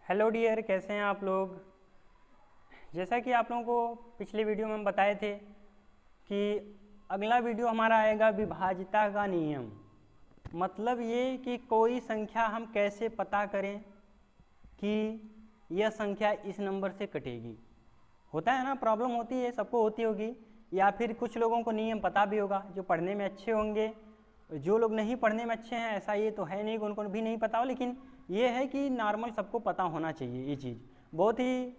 Hello dear, कैसे हैं आप लोग। जैसा कि आप लोगों को पिछले वीडियो में हम बताए थे कि अगला वीडियो हमारा आएगा विभाज्यता का नियम। मतलब ये कि कोई संख्या हम कैसे पता करें कि यह संख्या इस नंबर से कटेगी। होता है ना, प्रॉब्लम होती है, सबको होती होगी, या फिर कुछ लोगों को नियम पता भी होगा जो पढ़ने में अच्छे होंगे। जो लोग नहीं पढ़ने में अच्छे हैं ऐसा ये तो है नहीं कि उनको भी नहीं पता हो, लेकिन ये है कि नॉर्मल सबको पता होना चाहिए। ये चीज़ बहुत ही,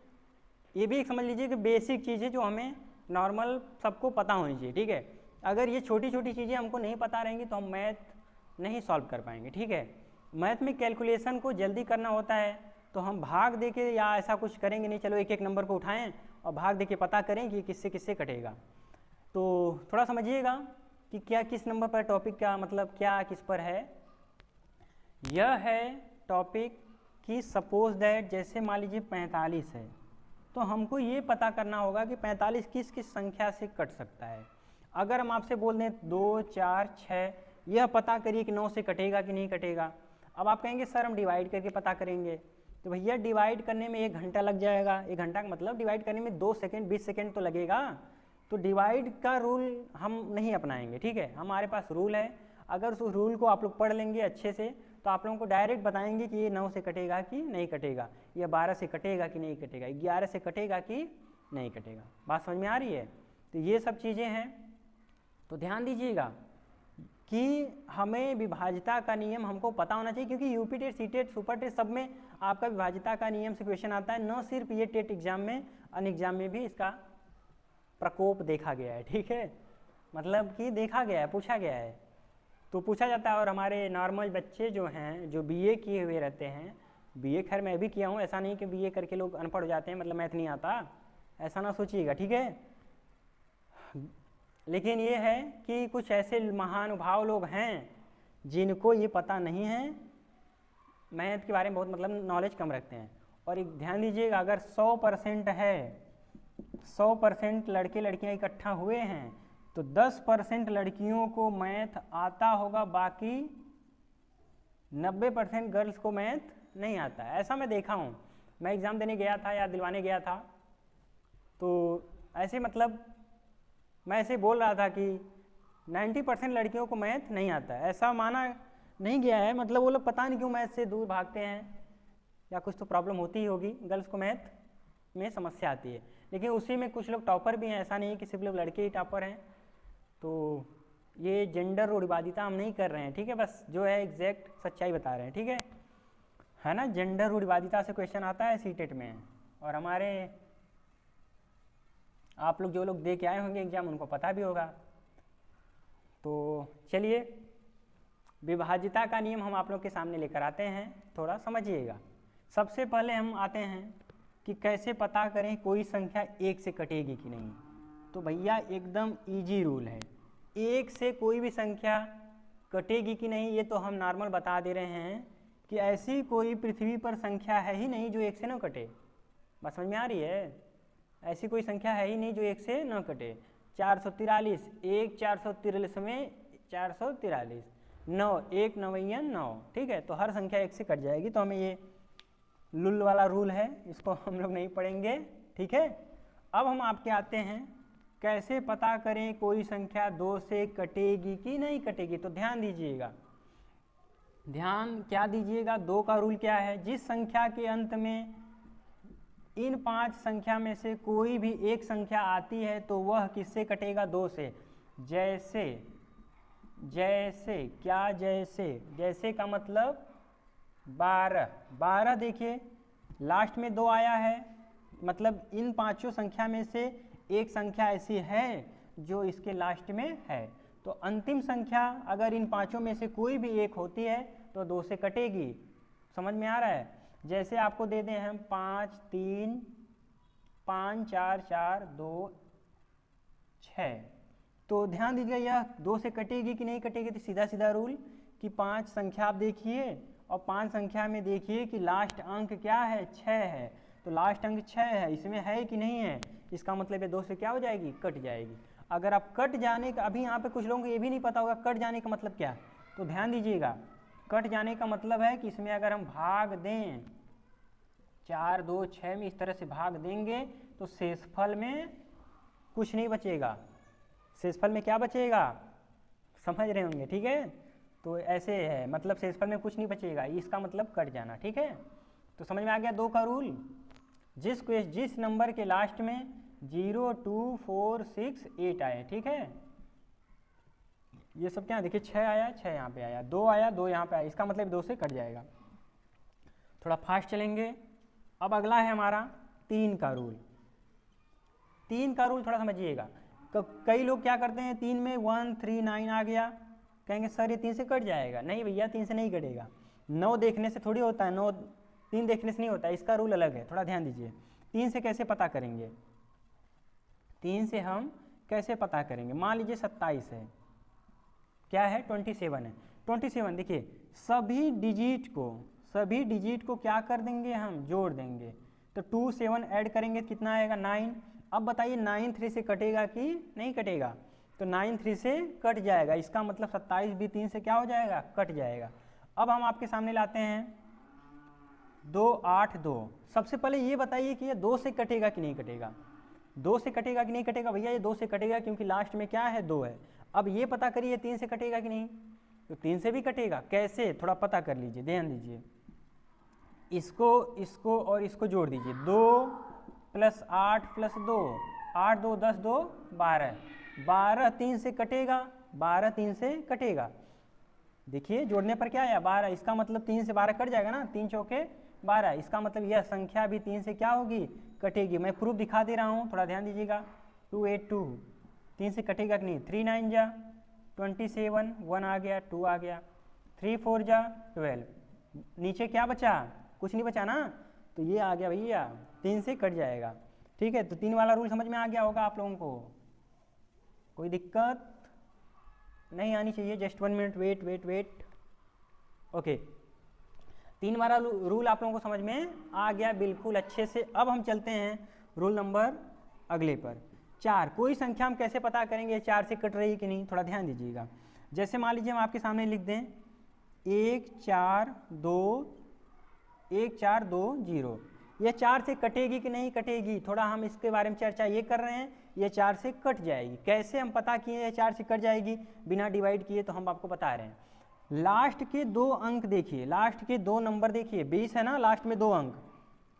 ये भी एक समझ लीजिए कि बेसिक चीज़ है जो हमें नॉर्मल सबको पता होनी चाहिए। ठीक है, अगर ये छोटी छोटी चीज़ें हमको नहीं पता रहेंगी तो हम मैथ नहीं सॉल्व कर पाएंगे। ठीक है, मैथ में कैलकुलेशन को जल्दी करना होता है तो हम भाग दे के या ऐसा कुछ करेंगे नहीं, चलो एक एक नंबर को उठाएं और भाग दे के पता करें कि किससे किससे कटेगा। तो थोड़ा समझिएगा कि क्या किस नंबर पर टॉपिक का मतलब क्या किस पर है। यह है टॉपिक कि सपोज दैट जैसे मान लीजिए 45 है तो हमको ये पता करना होगा कि 45 किस किस संख्या से कट सकता है। अगर हम आपसे बोल दें 2, 4, 6, यह पता करिए कि 9 से कटेगा कि नहीं कटेगा। अब आप कहेंगे सर हम डिवाइड करके पता करेंगे, तो भैया डिवाइड करने में 1 घंटा लग जाएगा। 1 घंटा का मतलब डिवाइड करने में 2 सेकेंड 20 सेकेंड तो लगेगा। तो डिवाइड का रूल हम नहीं अपनाएंगे। ठीक है, हमारे पास रूल है, अगर उस रूल को आप लोग पढ़ लेंगे अच्छे से तो आप लोगों को डायरेक्ट बताएंगे कि ये 9 से कटेगा कि नहीं कटेगा, या 12 से कटेगा कि नहीं कटेगा, 11 से कटेगा कि नहीं कटेगा। बात समझ में आ रही है। तो ये सब चीज़ें हैं, तो ध्यान दीजिएगा कि हमें विभाज्यता का नियम हमको पता होना चाहिए, क्योंकि UP TET, C TET, super TET सब में आपका विभाज्यता का नियम से क्वेश्चन आता है। न सिर्फ ये टेट एग्जाम में, अन्य एग्जाम में भी इसका प्रकोप देखा गया है। ठीक है, मतलब कि देखा गया है, पूछा गया है, तो पूछा जाता है। और हमारे नॉर्मल बच्चे जो हैं, जो बीए किए हुए रहते हैं, बीए खैर मैं भी किया हूँ, ऐसा नहीं कि बीए करके लोग अनपढ़ हो जाते हैं, मतलब मैथ नहीं आता, ऐसा ना सोचिएगा। ठीक है, लेकिन ये है कि कुछ ऐसे महानुभाव लोग हैं जिनको ये पता नहीं है, मैथ के बारे में बहुत मतलब नॉलेज कम रखते हैं। और एक ध्यान दीजिएगा, अगर 100% है, 100% लड़के लड़कियां इकट्ठा हुए हैं तो 10% लड़कियों को मैथ आता होगा, बाकी 90% गर्ल्स को मैथ नहीं आता है। ऐसा मैं देखा हूँ, मैं एग्ज़ाम देने गया था या दिलवाने गया था, तो ऐसे मतलब मैं ऐसे बोल रहा था कि 90% लड़कियों को मैथ नहीं आता है। ऐसा माना नहीं गया है, मतलब वो लोग पता नहीं क्यों मैथ से दूर भागते हैं, या कुछ तो प्रॉब्लम होती ही होगी, गर्ल्स को मैथ में समस्या आती है। लेकिन उसी में कुछ लोग टॉपर भी हैं, ऐसा नहीं कि सिर्फ लोग लड़के ही टॉपर हैं। तो ये जेंडर रूढ़िवादिता हम नहीं कर रहे हैं। ठीक है, बस जो है एग्जैक्ट सच्चाई बता रहे हैं। ठीक है ना, जेंडर रूढ़िवादिता से क्वेश्चन आता है सीटेट में, और हमारे आप लोग जो लोग दे के आए होंगे एग्जाम उनको पता भी होगा। तो चलिए विभाज्यता का नियम हम आप लोग के सामने लेकर आते हैं, थोड़ा समझिएगा। सबसे पहले हम आते हैं कि कैसे पता करें कोई संख्या 1 से कटेगी कि नहीं। तो भैया एकदम इजी रूल है, 1 से कोई भी संख्या कटेगी कि नहीं ये तो हम नॉर्मल बता दे रहे हैं कि ऐसी कोई पृथ्वी पर संख्या है ही नहीं जो 1 से न कटे। बस समझ में आ रही है, ऐसी कोई संख्या है ही नहीं जो 1 से न कटे। 443, 1 443 में 443, 9 1 9 9। ठीक है, तो हर संख्या 1 से कट जाएगी, तो हमें ये लुल वाला रूल है, इसको हम लोग नहीं पढ़ेंगे। ठीक है, अब हम आपके आते हैं कैसे पता करें कोई संख्या 2 से कटेगी कि नहीं कटेगी। तो ध्यान दीजिएगा, ध्यान क्या दीजिएगा, 2 का रूल क्या है, जिस संख्या के अंत में इन 5 संख्या में से कोई भी एक संख्या आती है तो वह किससे कटेगा, 2 से। जैसे जैसे क्या, जैसे जैसे का मतलब 12 देखिए लास्ट में 2 आया है, मतलब इन 5 संख्या में से एक संख्या ऐसी है जो इसके लास्ट में है, तो अंतिम संख्या अगर इन 5 में से कोई भी एक होती है तो 2 से कटेगी। समझ में आ रहा है। जैसे आपको दे दें हम 5 3 5 4 4 2 6, तो ध्यान दीजिएगा यह 2 से कटेगी कि नहीं कटेगी। तो सीधा सीधा रूल कि 5 संख्या आप देखिए और 5 संख्या में देखिए कि लास्ट अंक क्या है, 6 है, तो लास्ट अंक 6 है, इसमें है कि नहीं है, इसका मतलब है 2 से क्या हो जाएगी, कट जाएगी। अगर आप कट जाने का, अभी यहाँ पे कुछ लोगों को ये भी नहीं पता होगा कट जाने का मतलब क्या, तो ध्यान दीजिएगा, कट जाने का मतलब है कि इसमें अगर हम भाग दें 4 2 6 में इस तरह से भाग देंगे तो शेषफल में कुछ नहीं बचेगा। शेषफल में क्या बचेगा, समझ रहे होंगे, ठीक है। तो ऐसे है, मतलब शेषफल में कुछ नहीं बचेगा, इसका मतलब कट जाना, ठीक है। तो समझ में आ गया 2 का रूल। जिस नंबर के लास्ट में 0 2 4 6 8 आए, ठीक है, ये सब क्या देखिए 6 आया, 6 यहाँ पे आया, 2 आया, 2 यहाँ पे आया, इसका मतलब 2 से कट जाएगा। थोड़ा फास्ट चलेंगे। अब अगला है हमारा 3 का रूल। 3 का रूल थोड़ा समझिएगा। कई लोग क्या करते हैं, 3 में 1 3 9 आ गया, कहेंगे सर ये 3 से कट जाएगा। नहीं भैया, 3 से नहीं कटेगा। 9 देखने से थोड़ी होता है, 9 3 देखने से नहीं होता है, इसका रूल अलग है, थोड़ा ध्यान दीजिए। 3 से कैसे पता करेंगे, 3 से हम कैसे पता करेंगे, मान लीजिए 27 है, क्या है 27 है। 27 देखिए सभी डिजिट को क्या कर देंगे, हम जोड़ देंगे। तो 2 7 ऐड करेंगे कितना आएगा 9। अब बताइए 9 3 से कटेगा कि नहीं कटेगा, तो 9 3 से कट जाएगा, इसका मतलब 27 भी 3 से क्या हो जाएगा, कट जाएगा। अब हम आपके सामने लाते हैं 2 8 2। सबसे पहले ये बताइए कि ये 2 से कटेगा कि नहीं कटेगा, 2 से कटेगा कि नहीं कटेगा। भैया ये 2 से कटेगा क्योंकि लास्ट में क्या है 2 है। अब ये पता करिए 3 से कटेगा कि नहीं, तो 3 से भी कटेगा। कैसे, थोड़ा पता कर लीजिए, ध्यान दीजिए। इसको और इसको जोड़ दीजिए, 2 + 8 + 2, 8 2 10 2 12, 12 3 से कटेगा, 12 3 से कटेगा। देखिए जोड़ने पर क्या आया 12, इसका मतलब 3 से 12 कट जाएगा ना, 3 चौके 12, इसका मतलब यह संख्या भी 3 से क्या होगी, कटेगी। मैं प्रूफ दिखा दे रहा हूँ, थोड़ा ध्यान दीजिएगा। 2 8 2 3 से कटेगा कि नहीं, 3 9 जा 27, 1 आ गया, 2 आ गया, 3 4 जा 12, नीचे क्या बचा, कुछ नहीं बचा ना, तो ये आ गया भैया, 3 से कट जाएगा। ठीक है, तो 3 वाला रूल समझ में आ गया होगा आप लोगों को, कोई दिक्कत नहीं आनी चाहिए। Just 1 minute wait. ओके, 3 वाला रूल आप लोगों को समझ में आ गया बिल्कुल अच्छे से। अब हम चलते हैं रूल नंबर अगले पर। 4, कोई संख्या हम कैसे पता करेंगे 4 से कट रही कि नहीं, थोड़ा ध्यान दीजिएगा। जैसे मान लीजिए हम आपके सामने लिख दें 1 4 2 0, ये 4 से कटेगी कि नहीं कटेगी, थोड़ा हम इसके बारे में चर्चा ये कर रहे हैं। ये 4 से कट जाएगी, कैसे हम पता किए ये 4 से कट जाएगी, बिना डिवाइड किए, तो हम आपको बता रहे हैं। लास्ट के 2 अंक देखिए, लास्ट के 2 नंबर देखिए, 20 है ना, लास्ट में 2 अंक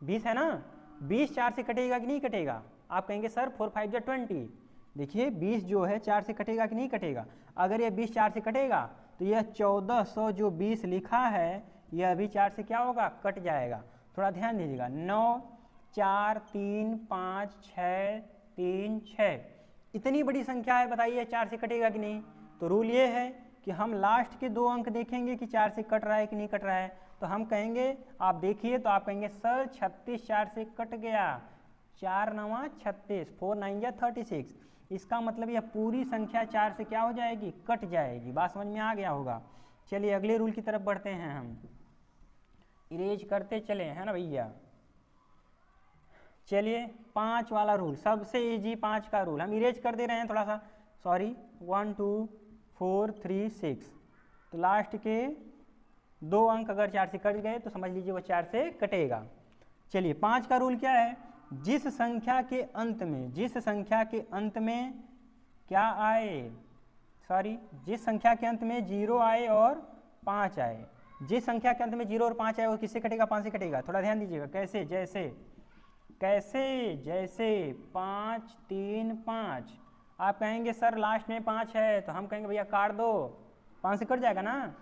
20 है ना, 20 4 से कटेगा कि नहीं कटेगा। आप कहेंगे सर 4 5 जा 20, देखिए 20 जो है 4 से कटेगा कि नहीं कटेगा। अगर ये 20 4 से कटेगा तो यह 1400 जो 20 लिखा है यह भी 4 से क्या होगा, कट जाएगा। थोड़ा ध्यान दीजिएगा। 9 4 3 5 6 3 6, इतनी बड़ी संख्या है, बताइए 4 से कटेगा कि नहीं। तो रूल ये है कि हम लास्ट के 2 अंक देखेंगे कि 4 से कट रहा है कि नहीं कट रहा है। तो हम कहेंगे, आप देखिए तो आप कहेंगे सर 36 4 से कट गया, 4 9 36, 4 9 जा 36, इसका मतलब यह पूरी संख्या 4 से क्या हो जाएगी, कट जाएगी। बात समझ में आ गया होगा। चलिए अगले रूल की तरफ बढ़ते हैं, हम इरेज करते चले, है ना भैया। चलिए 5 वाला रूल, सबसे इजी 5 का रूल हम इरेज कर दे रहे हैं थोड़ा सा, सॉरी। 1 2 4 3 6, तो लास्ट के 2 अंक अगर 4 से कट गए तो समझ लीजिए वो 4 से कटेगा। चलिए 5 का रूल क्या है, जिस संख्या के अंत में क्या आए, सॉरी, जिस संख्या के अंत में 0 आए और 5 आए, जिस संख्या के अंत में 0 और 5 आए वो किससे कटेगा, 5 से कटेगा। थोड़ा ध्यान दीजिएगा, कैसे, जैसे 5 3 5, आप कहेंगे सर लास्ट में 5 है, तो हम कहेंगे भैया काट दो, 5 से कट जाएगा ना,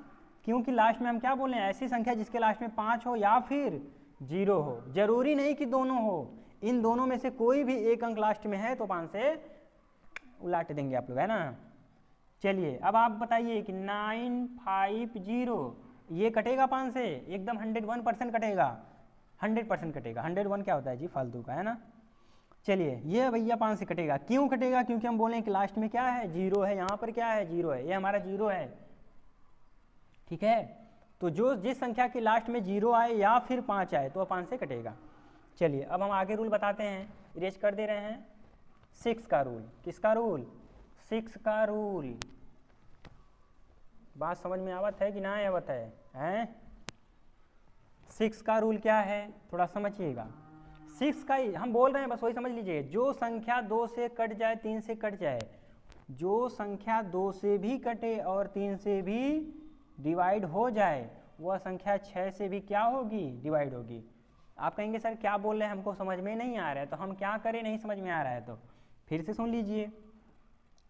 क्योंकि लास्ट में हम क्या बोले हैं, ऐसी संख्या जिसके लास्ट में 5 हो या फिर 0 हो, जरूरी नहीं कि दोनों हो, इन दोनों में से कोई भी एक अंक लास्ट में है तो 5 से उलाट देंगे आप लोग, है ना। चलिए अब आप बताइए कि 950, ये कटेगा 5 से, एकदम 101% कटेगा, 100% कटेगा। 101 क्या होता है जी, फालतू का, है ना। चलिए ये भैया 5 से कटेगा, क्यों कटेगा, क्योंकि हम बोलें कि लास्ट में क्या है, 0 है, यहाँ पर क्या है, 0 है, ये हमारा 0 है, ठीक है। तो जिस संख्या के लास्ट में 0 आए या फिर 5 आए तो 5 से कटेगा। चलिए अब हम आगे रूल बताते हैं, इरेज कर दे रहे हैं। 6 का रूल, किसका रूल, 6 का रूल। बात समझ में आवत है कि ना आवत है, हैं? 6 का रूल क्या है, थोड़ा समझिएगा। 6 का ही हम बोल रहे हैं, बस वही समझ लीजिए। जो संख्या 2 से कट जाए, 3 से कट जाए, जो संख्या 2 से भी कटे और 3 से भी डिवाइड हो जाए, वह संख्या 6 से भी क्या होगी, डिवाइड होगी। आप कहेंगे सर क्या बोल रहे हैं, हमको समझ में नहीं आ रहा है, तो हम क्या करें, नहीं समझ में आ रहा है तो फिर से सुन लीजिए।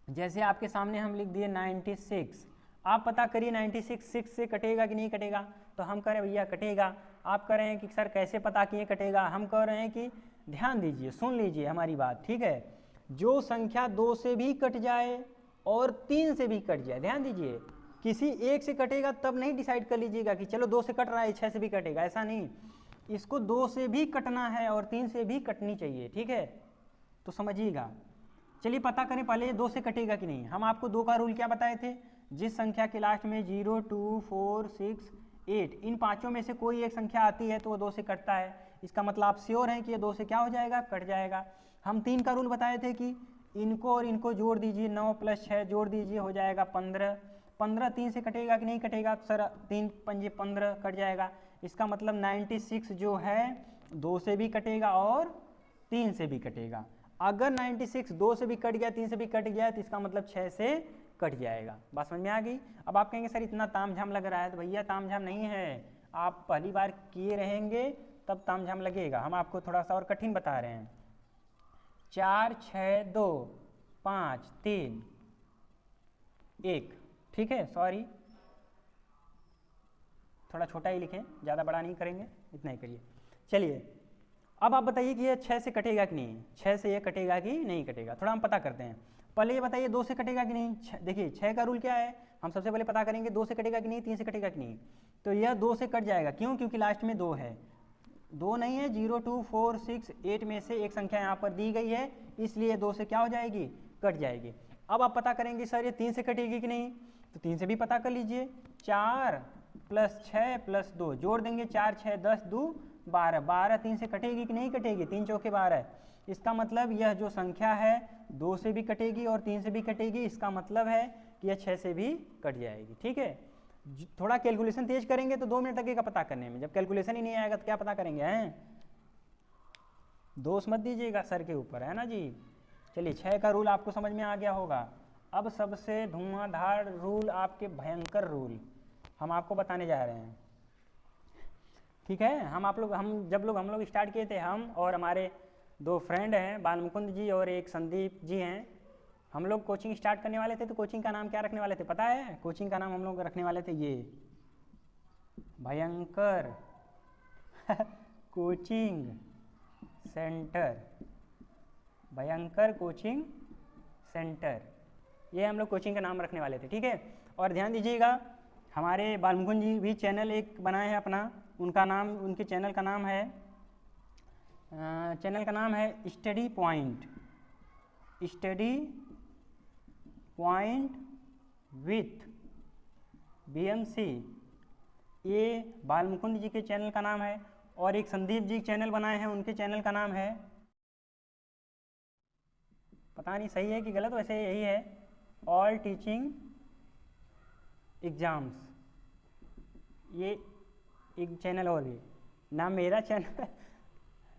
जैसे आपके सामने हम लिख दिए 96, आप पता करिए 96 6 से कटेगा कि नहीं कटेगा, तो हम कह रहे हैं भैया कटेगा। आप कह रहे हैं कि सर कैसे पता किए कटेगा, हम कह रहे हैं कि ध्यान दीजिए, सुन लीजिए हमारी बात, ठीक है। जो संख्या 2 से भी कट जाए और 3 से भी कट जाए, ध्यान दीजिए, किसी एक से कटेगा तब नहीं डिसाइड कर लीजिएगा कि चलो 2 से कट रहा है 6 से भी कटेगा, ऐसा नहीं। इसको 2 से भी कटना है और 3 से भी कटनी चाहिए, ठीक है, तो समझिएगा। चलिए पता करें पहले 2 से कटेगा कि नहीं। हम आपको 2 का रूल क्या बताए थे, जिस संख्या के लास्ट में 0 2 4 6 8 इन पाँचों में से कोई एक संख्या आती है तो वो 2 से कटता है। इसका मतलब आप श्योर हैं कि ये 2 से क्या हो जाएगा, कट जाएगा। हम 3 का रूल बताए थे कि इनको और इनको जोड़ दीजिए, 9 + 6 जोड़ दीजिए, हो जाएगा 15। 15 3 से कटेगा कि नहीं कटेगा, सर 3 पंजे 15 कट जाएगा। इसका मतलब 96 जो है 2 से भी कटेगा और 3 से भी कटेगा। अगर 96 2 से भी कट गया, 3 से भी कट गया, तो इसका मतलब 6 से कट जाएगा। बात समझ में आ गई। अब आप कहेंगे सर इतना तामझाम लग रहा है, तो भैया तामझाम नहीं है, आप पहली बार किए रहेंगे तब तामझाम लगेगा। हम आपको थोड़ा सा और कठिन बता रहे हैं। 4 6 2 5 3 1, ठीक है, सॉरी थोड़ा छोटा ही लिखें, ज़्यादा बड़ा नहीं करेंगे, इतना ही करिए। चलिए अब आप बताइए कि ये 6 से कटेगा कि नहीं, 6 से ये कटेगा कि नहीं कटेगा, थोड़ा हम पता करते हैं। पहले ये बताइए 2 से कटेगा कि नहीं। देखिए 6 का रूल क्या है, हम सबसे पहले पता करेंगे 2 से कटेगा कि नहीं, 3 से कटेगा कि नहीं। तो यह 2 से कट जाएगा, क्यों, क्योंकि लास्ट में 2 है, 2 नहीं है, 0 2 4 6 8 में से एक संख्या यहाँ पर दी गई है, इसलिए 2 से क्या हो जाएगी, कट जाएगी। अब आप पता करेंगे सर ये 3 से कटेगी कि नहीं, तो 3 से भी पता कर लीजिए। 4 + 6 + 2 जोड़ देंगे, 4 6 10 2 12, 12 3 से कटेगी कि नहीं कटेगी, 3 चौके 12। इसका मतलब यह जो संख्या है 2 से भी कटेगी और 3 से भी कटेगी, इसका मतलब है कि यह 6 से भी कट जाएगी, ठीक है। थोड़ा कैलकुलेशन तेज करेंगे तो 2 मिनट लगेगा पता करने में, जब कैलकुलेशन ही नहीं आएगा तो क्या पता करेंगे, हैं। दोष मत दीजिएगा सर के ऊपर, है ना जी। चलिए 6 का रूल आपको समझ में आ गया होगा। अब सबसे धुआंधार रूल, आपके भयंकर रूल हम आपको बताने जा रहे हैं, ठीक है। हम लोग स्टार्ट किए थे, हम और हमारे 2 फ्रेंड हैं, बालमुकुंद जी और एक संदीप जी हैं। हम लोग कोचिंग स्टार्ट करने वाले थे, तो कोचिंग का नाम क्या रखने वाले थे पता है, कोचिंग का नाम हम लोग रखने वाले थे ये भयंकर कोचिंग सेंटर, भयंकर कोचिंग सेंटर, ये हम लोग कोचिंग का नाम रखने वाले थे, ठीक है। और ध्यान दीजिएगा, हमारे बालमुकुंद जी भी चैनल एक बनाए हैं अपना, उनका नाम, उनके चैनल का नाम है स्टडी पॉइंट विथ BMC, ये बालमुकुंद जी के चैनल का नाम है। और एक संदीप जी चैनल बनाए हैं, उनके चैनल का नाम है, पता नहीं सही है कि गलत, वैसे यही है, ऑल टीचिंग एग्जाम्स। ये एक चैनल और भी ना, मेरा चैनल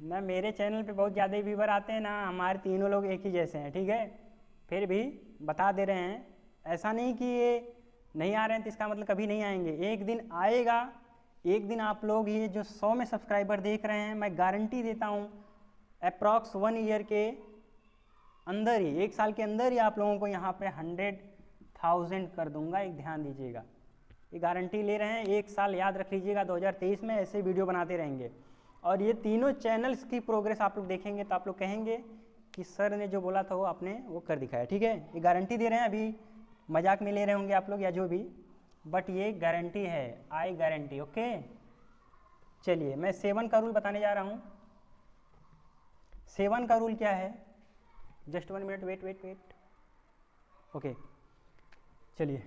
ना मेरे चैनल पे बहुत ज़्यादा व्यूवर आते हैं, ना हमारे तीनों लोग एक ही जैसे हैं, ठीक है। फिर भी बता दे रहे हैं, ऐसा नहीं कि ये नहीं आ रहे हैं तो इसका मतलब कभी नहीं आएंगे, एक दिन आएगा। एक दिन आप लोग ये जो 100 में सब्सक्राइबर देख रहे हैं, मैं गारंटी देता हूँ अप्रॉक्स 1 ईयर के अंदर ही, 1 साल के अंदर ही आप लोगों को यहाँ पे 100,000 कर दूंगा। एक ध्यान दीजिएगा, ये गारंटी ले रहे हैं, 1 साल याद रख लीजिएगा, 2023 में ऐसे वीडियो बनाते रहेंगे। और ये तीनों चैनल्स की प्रोग्रेस आप लोग देखेंगे तो आप लोग कहेंगे कि सर ने जो बोला था वो आपने वो कर दिखाया, ठीक है। ये गारंटी दे रहे हैं, अभी मजाक में ले रहे होंगे आप लोग या जो भी, बट ये गारंटी है, आई गारंटी, ओके। चलिए मैं 7 का रूल बताने जा रहा हूँ। 7 का रूल क्या है, जस्ट 1 मिनट, वेट, ओके। चलिए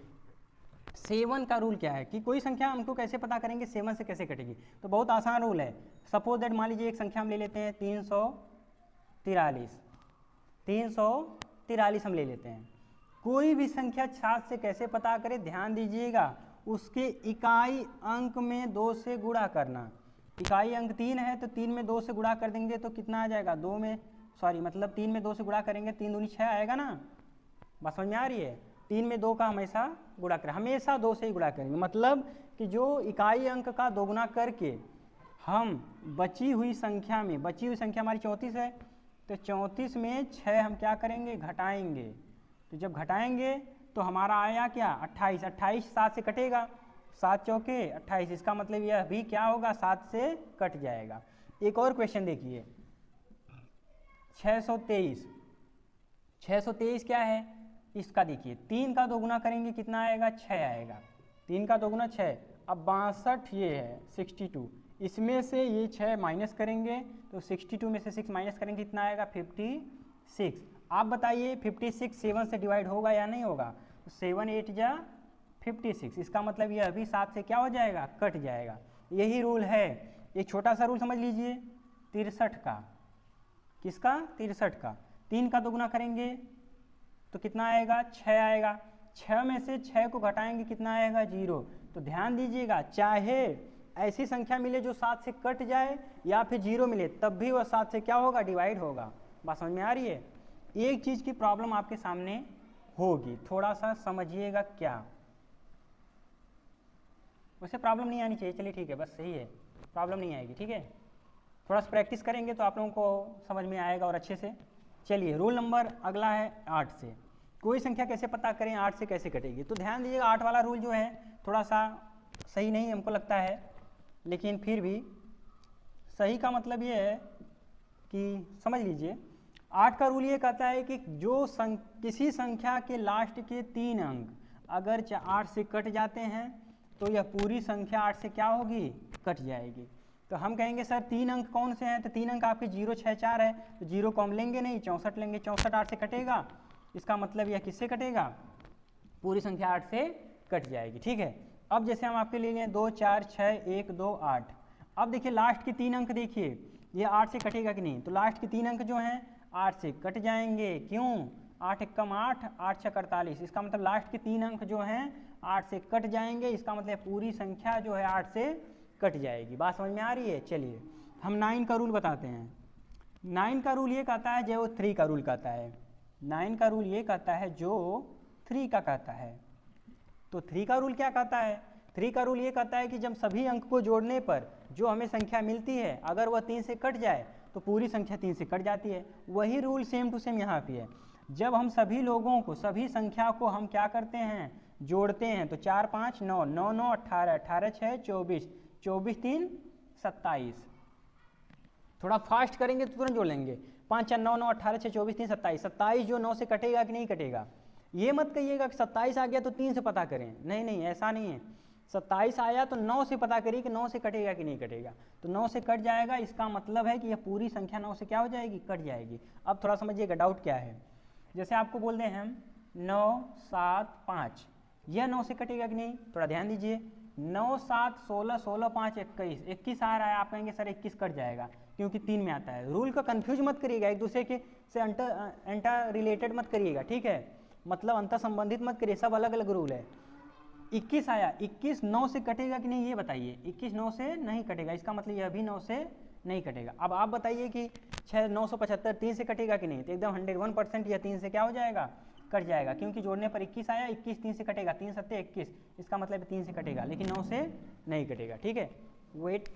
7 का रूल क्या है कि कोई संख्या हमको कैसे पता करेंगे 7 से कैसे कटेगी, तो बहुत आसान रूल है। सपोज दैट मान लीजिए एक संख्या हम ले लेते हैं 343 हम ले लेते हैं। कोई भी संख्या 7 से कैसे पता करें, ध्यान दीजिएगा, उसके इकाई अंक में 2 से गुणा करना। इकाई अंक 3 है तो 3 में 2 से गुणा कर देंगे तो कितना आ जाएगा, 2 में मतलब 3 में 2 से गुणा करेंगे 3 दूनी 6 आएगा ना। बात समझ में आ रही है। 3 में 2 का हमेशा गुणा करें, हमेशा 2 से ही गुणा करेंगे, मतलब कि जो इकाई अंक का दोगुना करके हम बची हुई संख्या हमारी 34 है, तो 34 में 6 हम क्या करेंगे, घटाएंगे। तो जब घटाएंगे तो हमारा आया क्या, 28। 28 7 से कटेगा, 7 चौके 28, इसका मतलब यह भी क्या होगा, 7 से कट जाएगा। एक और क्वेश्चन देखिए, 623 क्या है, इसका देखिए 3 का दोगुना करेंगे कितना आएगा, 6 आएगा। 3 का दोगुना 6। अब 62 ये है 62, इसमें से ये 6 माइनस करेंगे तो 62 में से 6 माइनस करेंगे कितना आएगा, 56। आप बताइए 56 7 से डिवाइड होगा या नहीं होगा, 7 8 जा 56, इसका मतलब यह अभी 7 से क्या हो जाएगा, कट जाएगा। यही रूल है। एक छोटा सा रूल समझ लीजिए 63 का, किसका, 63 का। 3 का दोगुना करेंगे तो कितना आएगा, 6 आएगा। 6 में से 6 को घटाएंगे कितना आएगा, 0। तो ध्यान दीजिएगा, चाहे ऐसी संख्या मिले जो 7 से कट जाए या फिर 0 मिले, तब भी वह 7 से क्या होगा, डिवाइड होगा। बात समझ में आ रही है। एक चीज़ की प्रॉब्लम आपके सामने होगी, थोड़ा सा समझिएगा क्या, वैसे प्रॉब्लम नहीं आनी चाहिए, चलिए ठीक है, बस सही है, प्रॉब्लम नहीं आएगी, ठीक है। थोड़ा सा प्रैक्टिस करेंगे तो आप लोगों को समझ में आएगा और अच्छे से। चलिए रूल नंबर अगला है 8 से। कोई संख्या कैसे पता करें, 8 से कैसे कटेगी। तो ध्यान दीजिएगा 8 वाला रूल जो है थोड़ा सा सही नहीं हमको लगता है, लेकिन फिर भी सही का मतलब ये है कि समझ लीजिए 8 का रूल ये कहता है कि जो किसी संख्या के लास्ट के 3 अंक अगर 8 से कट जाते हैं तो यह पूरी संख्या 8 से क्या होगी, कट जाएगी। तो हम कहेंगे सर 3 अंक कौन से हैं, तो 3 अंक आपके 0 6 4 है, तो 0 को हम लेंगे नहीं, 64 लेंगे। 64 8 से कटेगा, इसका मतलब यह किससे कटेगा, पूरी संख्या 8 से कट जाएगी, ठीक है। अब जैसे हम आपके लिए 2 4 6 1 2 8। अब देखिए लास्ट के 3 अंक देखिए, ये 8 से कटेगा कि नहीं, तो लास्ट के 3 अंक जो हैं 8 से कट जाएंगे। क्यों, 8 एकम 8 8 6 48, इसका मतलब लास्ट के 3 अंक जो हैं 8 से कट जाएंगे, इसका मतलब पूरी संख्या जो है 8 से कट जाएगी। बात समझ में आ रही है। चलिए हम 9 का रूल बताते हैं। 9 का रूल ये कहता है जो 3 का रूल कहता है। 9 का रूल ये कहता है जो 3 का कहता है। तो 3 का रूल क्या कहता है, 3 का रूल ये कहता है कि जब सभी अंक को जोड़ने पर जो हमें संख्या मिलती है अगर वह 3 से कट जाए तो पूरी संख्या 3 से कट जाती है। वही रूल सेम टू सेम यहाँ पे है। जब हम सभी लोगों को, सभी संख्या को हम क्या करते हैं, जोड़ते हैं, तो 4 5 9 9 9 18 18 6 24 24 3 27। थोड़ा फास्ट करेंगे तो तुरंत जोड़ लेंगे। 5 4 9 9 18 6 24 3 27। 27 जो 9 से कटेगा कि नहीं कटेगा। ये मत कहिएगा कि 27 आ गया तो 3 से पता करें, नहीं नहीं ऐसा नहीं है। 27 आया तो 9 से पता करिए कि 9 से कटेगा कि नहीं कटेगा। तो 9 से कट जाएगा, इसका मतलब है कि यह पूरी संख्या 9 से क्या हो जाएगी, कट जाएगी। अब थोड़ा समझिएगा डाउट क्या है। जैसे आपको बोल दें हम 9 7 5, यह 9 से कटेगा कि नहीं, थोड़ा ध्यान दीजिए। 9 7 16 16 5 21, 21 आ रहा है, आप कहेंगे सर 21 कट जाएगा क्योंकि 3 में आता है। रूल का कंफ्यूज मत करिएगा, एक दूसरे के से अंटर रिलेटेड मत करिएगा, ठीक है, मतलब अंतर संबंधित मत करिए, सब अलग अलग रूल है। 21 आया, 21 9 से कटेगा कि नहीं ये बताइए। 21 9 से नहीं कटेगा, इसका मतलब यह भी 9 से नहीं कटेगा। अब आप बताइए कि 6 975 3 से कटेगा कि नहीं, तो एकदम 101% यह 3 से क्या हो जाएगा, कट जाएगा, क्योंकि जोड़ने पर 21 आया, 21 3 से कटेगा, 3 7 21, इसका मतलब 3 से कटेगा, लेकिन 9 से नहीं कटेगा, ठीक है। Wait,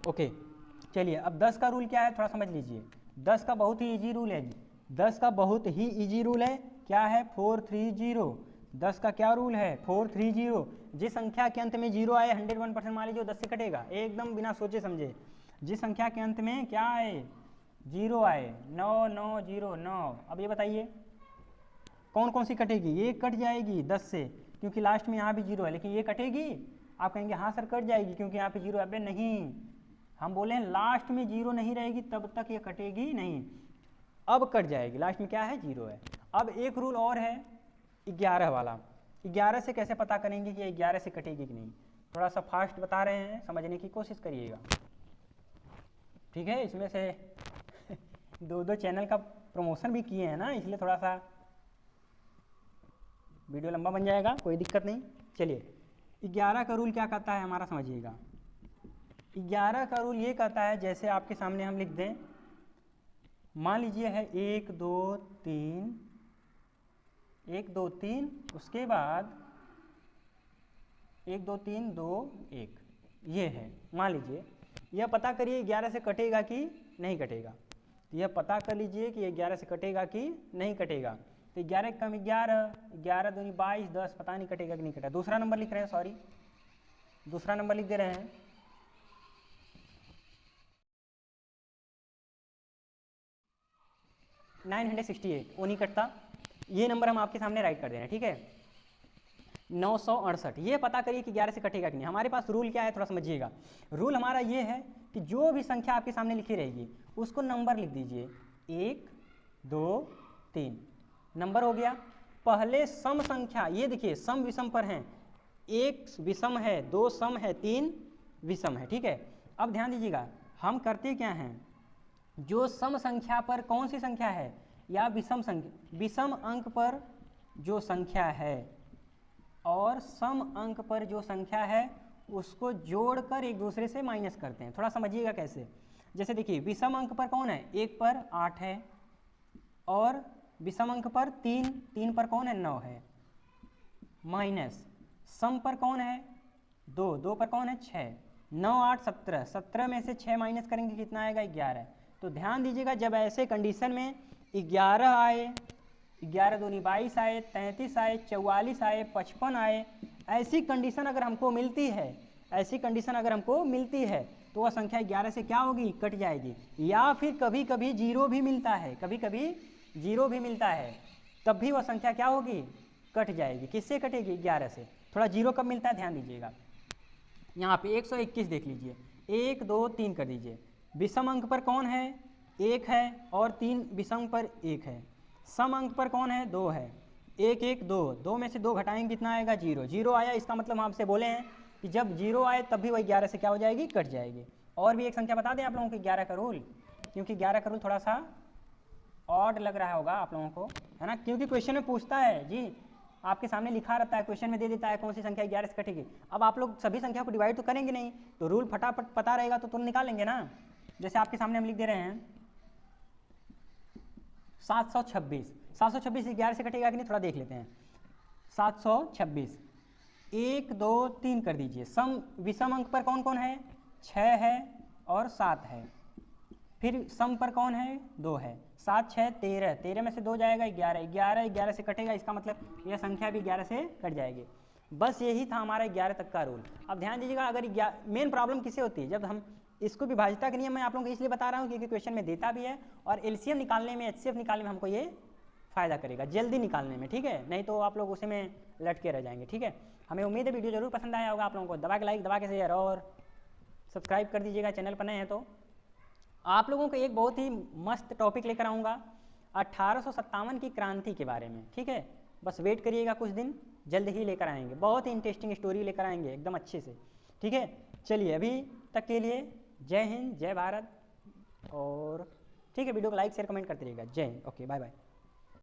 okay. चलिए अब 10 का रूल क्या है, थोड़ा समझ लीजिए। 10 का बहुत ही इजी रूल है जी, 10 का बहुत ही इजी रूल है, क्या है, 430। 10 का क्या रूल है, 430। जिस संख्या के अंत में 0 आए 101% मान लीजिए 10 से कटेगा, एकदम बिना सोचे समझे। जिस संख्या के अंत में क्या आए, 0 आए, 9 9 0 9। अब ये बताइए कौन कौन सी कटेगी, ये कट जाएगी 10 से, क्योंकि लास्ट में यहाँ भी 0 है, लेकिन ये कटेगी। आप कहेंगे हाँ सर कट जाएगी क्योंकि यहाँ पे 0 है। अबे नहीं, हम बोले हैं लास्ट में 0 नहीं रहेगी तब तक ये कटेगी नहीं, अब कट जाएगी, लास्ट में क्या है, 0 है। अब एक रूल और है 11 वाला। 11 से कैसे पता करेंगे कि ये 11 से कटेगी कि नहीं, थोड़ा सा फास्ट बता रहे हैं, समझने की कोशिश करिएगा, ठीक है। इसमें से दो चैनल का प्रमोशन भी किए हैं ना, इसलिए थोड़ा सा वीडियो लंबा बन जाएगा, कोई दिक्कत नहीं। चलिए 11 का रूल क्या कहता है हमारा, समझिएगा। 11 का रूल ये कहता है, जैसे आपके सामने हम लिख दें, मान लीजिए है 1 2 3, 1 2 3, उसके बाद 1 2 3 2 1, ये है। मान लीजिए यह पता करिए 11 से कटेगा कि नहीं कटेगा। तो यह पता कर लीजिए कि 11 से कटेगा कि नहीं कटेगा। तो 11 कम 11, 11 दूनी 22, 10, पता नहीं कटेगा कि नहीं कटेगा। दूसरा नंबर लिख रहे हैं, सॉरी दूसरा नंबर लिख दे रहे हैं, 968, वो नहीं कटता। ये नंबर हम आपके सामने राइट कर दे रहे हैं, ठीक है। 968, ये पता करिए कि 11 से कटेगा कि नहीं। हमारे पास रूल क्या है, थोड़ा समझिएगा। रूल हमारा ये है कि जो भी संख्या आपके सामने लिखी रहेगी उसको नंबर लिख दीजिए, 1 2 3, नंबर हो गया। पहले सम संख्या, ये देखिए सम विषम पर हैं, 1 विषम है, 2 सम है, 3 विषम है, ठीक है। अब ध्यान दीजिएगा, हम करते क्या हैं, जो सम संख्या पर कौन सी संख्या है या विषम संख्या, विषम अंक पर जो संख्या है और सम अंक पर जो संख्या है उसको जोड़कर एक दूसरे से माइनस करते हैं। थोड़ा समझिएगा कैसे। जैसे देखिए विषम अंक पर कौन है, 1 पर 8 है, और विषम अंक पर 3, 3 पर कौन है, 9 है, माइनस सम पर कौन है, 2, 2 पर कौन है, 6, 9 8 17, 17 में से 6 माइनस करेंगे कितना आएगा, 11। तो ध्यान दीजिएगा, जब ऐसे कंडीशन में 11 आए, 11 दूनी 22 आए, 33 आए, 44 आए, 55 आए, ऐसी कंडीशन अगर हमको मिलती है, ऐसी कंडीशन अगर हमको मिलती है तो वह संख्या 11 से क्या होगी, कट जाएगी। या फिर कभी कभी जीरो भी मिलता है, कभी कभी जीरो भी मिलता है, तब भी वह संख्या क्या होगी, कट जाएगी। किससे कटेगी, 11 से। थोड़ा जीरो कब मिलता है ध्यान दीजिएगा, यहाँ पे 121 देख लीजिए, 1 2 3 कर दीजिए। विषम अंक पर कौन है, 1 है, और 3 विषम पर 1 है। सम अंक पर कौन है, 2 है, 1 1 2, 2 में से 2 घटाएंगे कितना आएगा, 0, 0 आया। इसका मतलब हम आपसे बोले हैं कि जब 0 आए तब भी वही 11 से क्या हो जाएगी, कट जाएगी। और भी एक संख्या बता दें आप लोगों को 11 का रूल, क्योंकि 11 का रूल थोड़ा सा ऑड लग रहा होगा आप लोगों को, है ना, क्योंकि क्वेश्चन में पूछता है जी, आपके सामने लिखा रहता है, क्वेश्चन में दे देता है कौन सी संख्या 11 से कटेगी। अब आप लोग सभी संख्या को डिवाइड तो करेंगे नहीं, तो रूल फटाफट पता रहेगा तो तुम निकाल लेंगे ना। जैसे आपके सामने हम लिख दे रहे हैं 726, 726 11 से कटेगा कि नहीं, थोड़ा देख लेते हैं। 726, 1 2 3 कर दीजिए। सम विषम अंक पर कौन कौन है, 6 है और 7 है। फिर सम पर कौन है, 2 है, 7 6 13, 13 में से 2 जाएगा 11, 11 11 से कटेगा, इसका मतलब यह संख्या भी 11 से कट जाएगी। बस यही था हमारा 11 तक का रूल। अब ध्यान दीजिएगा, अगर मेन प्रॉब्लम किसे होती है, जब हम इसको विभाजिता के नियम मैं आप लोगों को इसलिए बता रहा हूँ क्योंकि क्वेश्चन में देता भी है, और एलसीएम निकालने में, एचसीएफ निकालने में हमको ये फायदा करेगा, जल्दी निकालने में, ठीक है। नहीं तो आप लोग उसी में लटके रह जाएंगे, ठीक है। हमें उम्मीद है वीडियो जरूर पसंद आया होगा आप लोगों को। दबा के लाइक, दबा के शेयर और सब्सक्राइब कर दीजिएगा, चैनल पर नए हैं तो। आप लोगों को एक बहुत ही मस्त टॉपिक लेकर आऊँगा 1857 की क्रांति के बारे में, ठीक है। बस वेट करिएगा, कुछ दिन जल्द ही लेकर आएंगे, बहुत ही इंटरेस्टिंग स्टोरी लेकर आएंगे एकदम अच्छे से, ठीक है। चलिए अभी तक के लिए जय हिंद, जय भारत, और ठीक है, वीडियो को लाइक शेयर कमेंट करते रहिएगा। जय हिंद, ओके, बाय बाय।